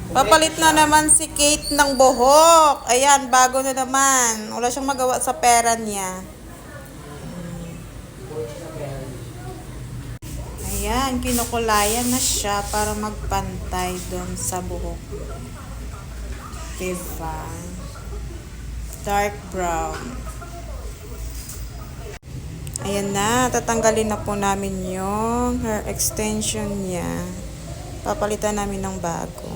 Papalit na naman si Kate ng buhok. Ayan, bago na naman. Wala siyang magawa sa pera niya. Ayan, kinukulayan na siya para magpantay doon sa buhok. Diba? Dark brown. Ayan na, tatanggalin na po namin yung hair extension niya. Papalitan namin ng bago.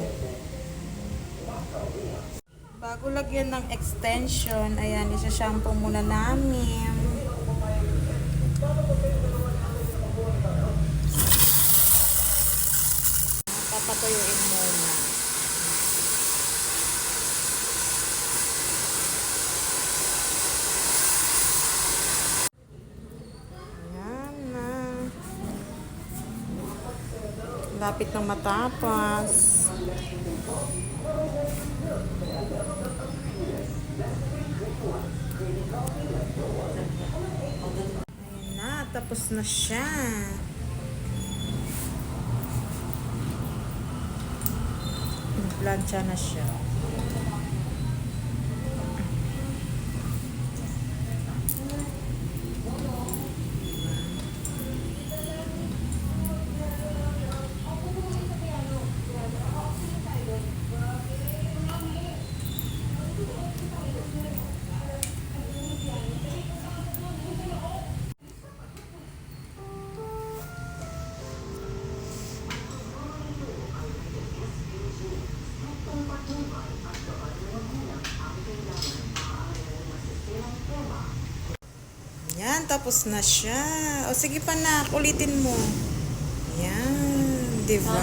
Bago lagyan ng extension, ayan, isa-shampoo muna namin. Papatuyuin muna. Ayan na. Lapit ng matapos. Ayan na, tapos na siya. Plancha na siya. Yan, tapos na siya. O sige pa na, ulitin mo. Yan, di ba?